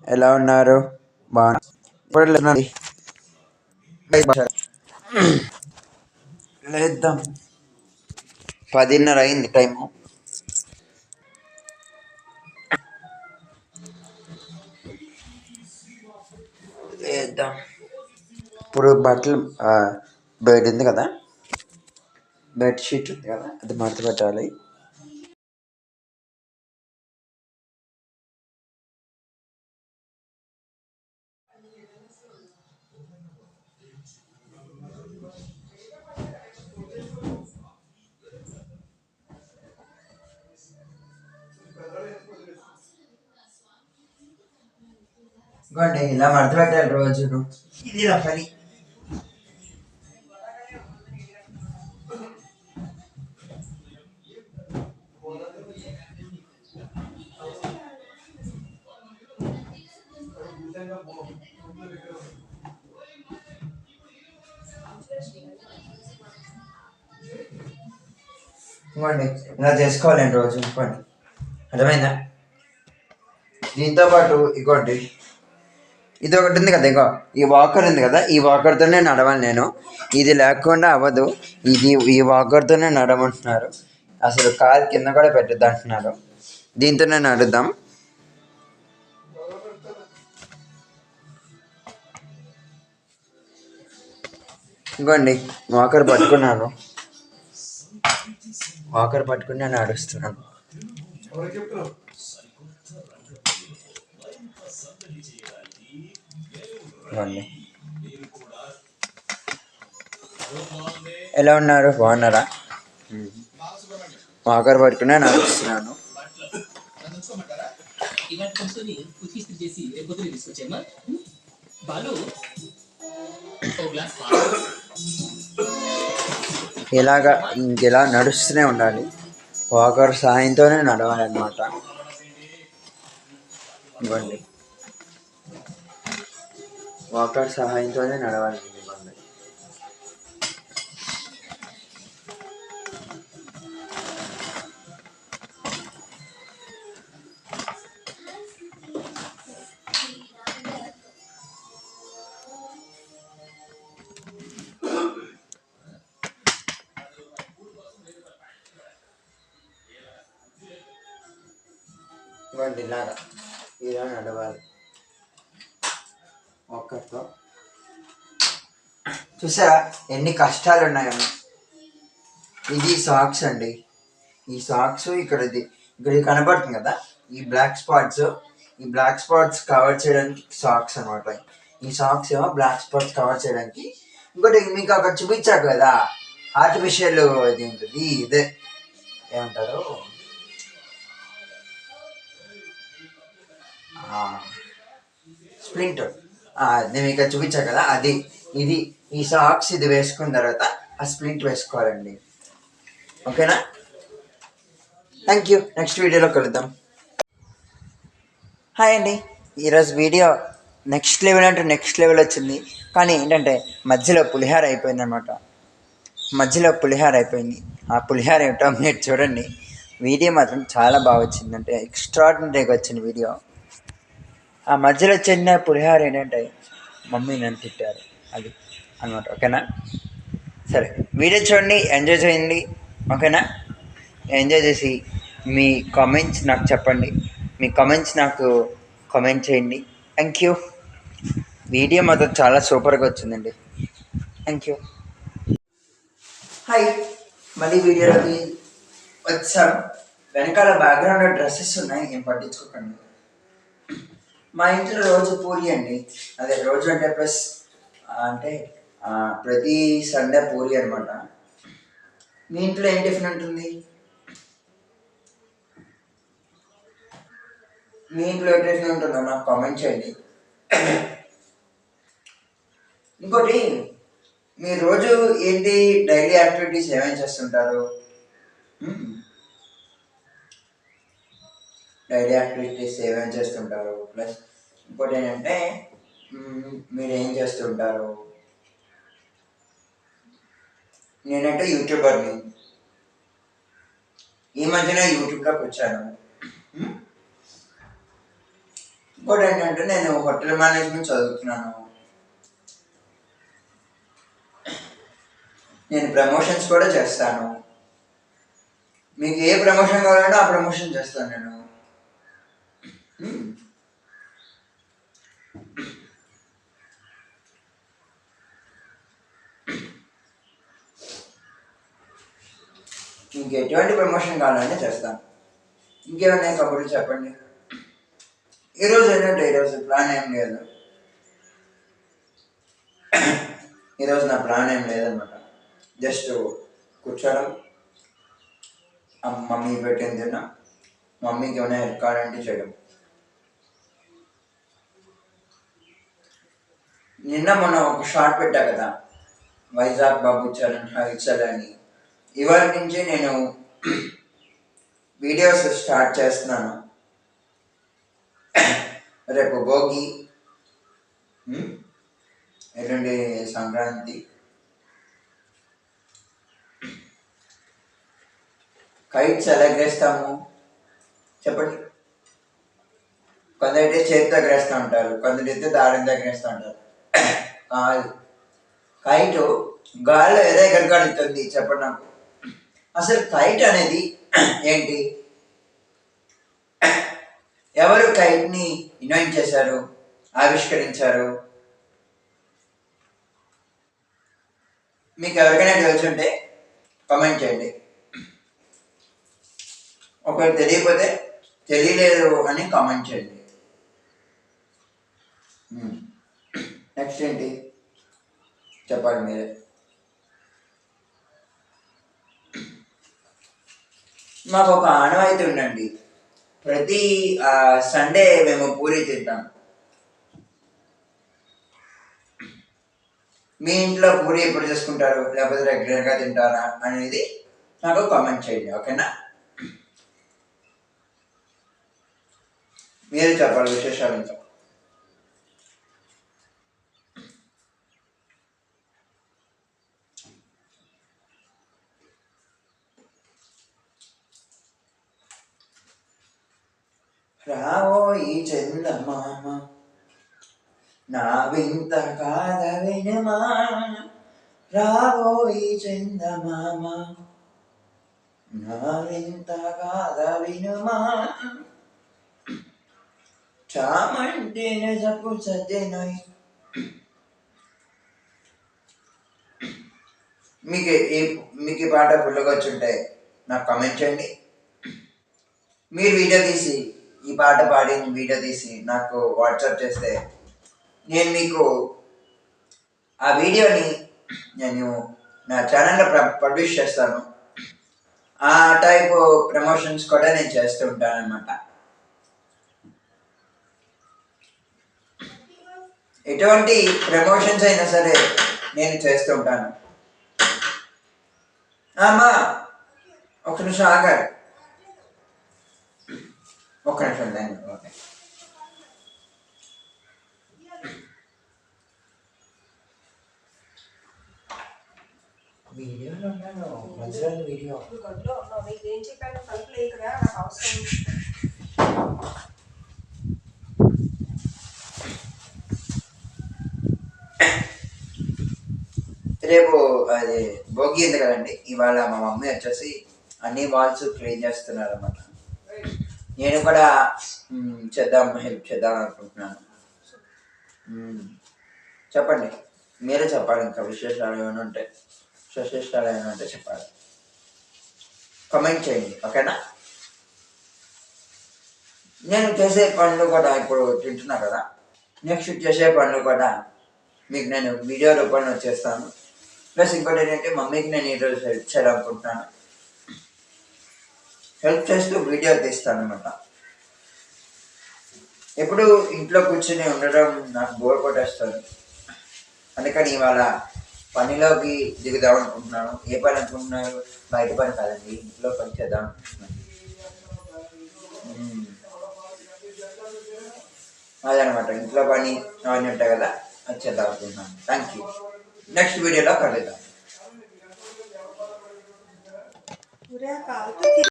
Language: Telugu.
ఎలా ఉన్నారు? బాగా ఇప్పుడు లేద్దాం. 10:30 అయింది టైము. లేద్దాం. ఇప్పుడు బట్టలు బెడ్ ఉంది కదా, బెడ్షీట్ ఉంది కదా, అది మడత పెట్టాలి. ఇంకోండి ఇలా మడత పెట్టాలి రోజు. ఇది నా పని. ఇంకోండి ఇలా చేసుకోవాలండి రోజు. ఇంకోండి అర్థమైందా? దీంతో పాటు ఇంకోండి ఇది ఒకటి ఉంది కదా, ఇంకో ఈ వాకర్ ఉంది కదా, ఈ వాకర్తోనే నడవాలి నేను. ఇది లేకుండా అవ్వదు. ఈ వాకర్తోనే నడమంటున్నారు. అసలు కాలు కింద కూడా పెట్టద్దు అంటున్నారు. దీంతోనే నడుద్దాం. ఇంకోండి వాకర్ పట్టుకున్నాను. వాకర్ పట్టుకుని నేను నడుస్తున్నాను. ఇవ్వండి. ఎలా ఉన్నారు? బాగున్నారా? వాకర్ పట్టుకునే నడుస్తున్నాను. ఇలాగా ఇంకెలా నడుస్తూనే ఉండాలి. వాకర్ సాయంతోనే నడవాలన్నమాట. ఇవ్వండి, వాకర్ సహాయంతోనే నడవాలి. ఇవ్వండి, ఇలా నడవాలి వాకర్తో. చూసారా ఎన్ని కష్టాలు ఉన్నాయని. ఇది సాక్స్ అండి. ఈ సాక్స్ ఇక్కడ కనబడుతుంది కదా, ఈ బ్లాక్ స్పాట్స్ కవర్ చేయడానికి సాక్స్ అనమాట. ఈ సాక్స్ ఏమో బ్లాక్ స్పాట్స్ కవర్ చేయడానికి. ఇంకోటి మీకు అక్కడ చూపించారు కదా, ఆర్టిఫిషియల్ ఇది ఉంటుంది, ఇదే ఏమంటారు, స్ప్లింట్. నేను ఇక్కడ చూపించాను కదా, ఇది ఈ సాక్స్ ఇది వేసుకున్న తర్వాత ఆ స్ప్లింట్ వేసుకోవాలండి. ఓకేనా? Thank you. నెక్స్ట్ వీడియోలో కలుద్దాం. హాయ్ అండి. ఈరోజు వీడియో నెక్స్ట్ లెవెల్ అంటే నెక్స్ట్ లెవెల్ వచ్చింది. కానీ ఏంటంటే మధ్యలో పులిహార అయిపోయింది అనమాట. ఆ పులిహార ఏమిటో మీరు చూడండి. వీడియో మాత్రం చాలా బాగా వచ్చింది, అంటే ఎక్స్ట్రాడినరీగా వచ్చింది వీడియో. ఆ మధ్యలో చిన్న పులిహార ఏంటంటే మమ్మీ నన్ను తిట్టారు, అది అనమాట. ఓకేనా? సరే, వీడియో చూడండి, ఎంజాయ్ చేయండి. ఓకేనా? ఎంజాయ్ చేసి మీ కామెంట్స్ నాకు చెప్పండి. మీ కామెంట్స్ నాకు కామెంట్ చేయండి. Thank you. వీడియో మాత్రం చాలా సూపర్గా వచ్చిందండి. Thank you. హాయ్, మళ్ళీ వీడియోలోకి వచ్చాం. వెనకాల బ్యాక్గ్రౌండ్లో డ్రెస్సెస్ ఉన్నాయి, ఏం పట్టించుకోకండి. మా ఇంట్లో రోజు పూరి అండి. అదే రోజు అంటే ప్లస్ అంటే ప్రతి సండే పూరి అనమాట. మీ ఇంట్లో ఏం టిఫిన్ ఉంటుంది? మీ ఇంట్లో ఏ టిఫిన్ ఉంటుందో నాకు కామెంట్ చేయండి. ఇంకోటి, మీరు రోజు ఏంటి డైలీ యాక్టివిటీస్ ఏమేమి చేస్తుంటారు? ప్లస్ ఇంకోటి ఏంటంటే మీరు ఏం చేస్తుంటారు? నేనంటే యూట్యూబర్ని. ఈ మధ్యన యూట్యూబ్లోకి వచ్చాను. ఇంకోటి ఏంటంటే నేను హోటల్ మేనేజ్మెంట్ చదువుతున్నాను. నేను ప్రమోషన్స్ కూడా చేస్తాను. మీకు ఏ ప్రమోషన్ కావాలంటే ఆ ప్రమోషన్ చేస్తాను నేను. మీకు ఎటువంటి ప్రమోషన్ కావాలంటే చేస్తాను. ఇంకేమన్నా కబుర్లు చెప్పండి. ఈరోజు ఏంటంటే ఈరోజు ప్లాన్ ఏం లేదు. ఈరోజు నా ప్లాన్ ఏం లేదనమాట. జస్ట్ కూర్చోడం, మమ్మీ పెట్టింది తిన్నా, మమ్మీకి ఏమైనా హెల్ప్ కావాలంటే చేయడం. నిన్న మొన్న ఒక షార్ట్ పెట్టా కదా, వైజాగ్ బాబు ఛాలెంజ్ హైచల్ అని. ఇవాళ నుంచి నేను వీడియోస్ స్టార్ట్ చేస్తున్నాను. రేపు భోగి, ఎల్లుండి సంక్రాంతి. కైట్స్ ఎలా ఎగరేస్తాము చెప్పండి. కొందరైతే చేతితో ఎగరేస్తూ ఉంటారు, కొందరైతే దారంతో ఎగరేస్తూ ఉంటారు. కాదు, కైట్ గాల్లో ఎలా ఎగరగలుగుతుంది చెప్పండి నాకు. అసలు కైట్ అనేది ఏంటి? ఎవరు కైట్ని ఇన్వెంట్ చేశారు, ఆవిష్కరించారు? మీకు ఎవరికైనా తెలుసుంటే కామెంట్ చేయండి. ఒకవేళ తెలియకపోతే తెలియలేదు అని కామెంట్ చేయండి. నెక్స్ట్ ఏంటి చెప్పాలి మీరే. మాకు ఒక ఆనవాయితీ ఉండండి, ప్రతి సండే మేము పూరి తింటాం. మీ ఇంట్లో పూరి ఎప్పుడు చేసుకుంటారు, లేకపోతే రెగ్యులర్గా తింటారా అనేది నాకు కామెంట్ చేయండి, ఓకేనా? మీరు చెప్పాలి విశేషాలు. ఇంకా రావో ఈ చందమామ నా వింత కాద వినమా, రావో ఈ చందమామ నా వింత కాద వినుమా, చామంటే నిజపు సత్యనై. మీకు ఈ పాట ఫుల్గా వచ్చుంటే నాకు కామెంట్ చేయండి. మీరు వీడియో తీసి ఈ పాట పాడి వీడియో తీసి నాకు వాట్సాప్ చేస్తే నేను మీకు ఆ వీడియోని నేను నా ఛానల్లో పబ్లిష్ చేస్తాను. ఆ టైప్ ప్రమోషన్స్ కూడా నేను చేస్తూ ఉంటాను అనమాట. ఎటువంటి ప్రమోషన్స్ అయినా సరే నేను చేస్తూ ఉంటాను. అమ్మా ఒక నిమిషం ఆగారు, ఒక్క నిమిషం దాన్ని. ఓకే, వీడియోలో ఉన్నాను, మధ్యలో వీడియో. ఏం చెప్పాను కలుపులే ఇక్కడ నాకు అవసరం. రేపు అది భోగి ఉంది కదండి, ఇవాళ మా మమ్మీ వచ్చేసి అన్ని వాల్స్ క్లీన్ చేస్తున్నారు అన్నమాట. నేను కూడా హెల్ప్ చేద్దాం అనుకుంటున్నాను. చెప్పండి, మీరే చెప్పాలి. ఇంకా విశేషాలు ఏమైనా ఉంటే చెప్పాలి, కామెంట్ చేయండి, ఓకేనా? నేను చేసే పనులు కూడా ఇప్పుడు తింటున్నా కదా, నెక్స్ట్ చేసే పనులు కూడా మీకు నేను వీడియో రూపంలో చేస్తాను. ప్లస్ ఇంకోటి ఏంటంటే మమ్మీకి నేను ఈరోజు హెల్ప్ చేయాలనుకుంటున్నాను. హెల్ప్ చేస్తూ వీడియో తీస్తాను అనమాట. ఎప్పుడు ఇంట్లో కూర్చొని ఉండడం నాకు బోర్ కొట్టేస్తుంది. అందుకని ఇవాళ పనిలోకి దిగుదాం అనుకుంటున్నాను. ఏ పని అనుకుంటున్నారు? బయట పని కాదండి, ఇంట్లో పని చేద్దాం అనుకుంటున్నాను. అదనమాట, ఇంట్లో పని అవన్నీ ఉంటాయి కదా, అది చేద్దాం అనుకుంటున్నాను. Thank you. నెక్స్ట్ వీడియోలో కలుద్దాం.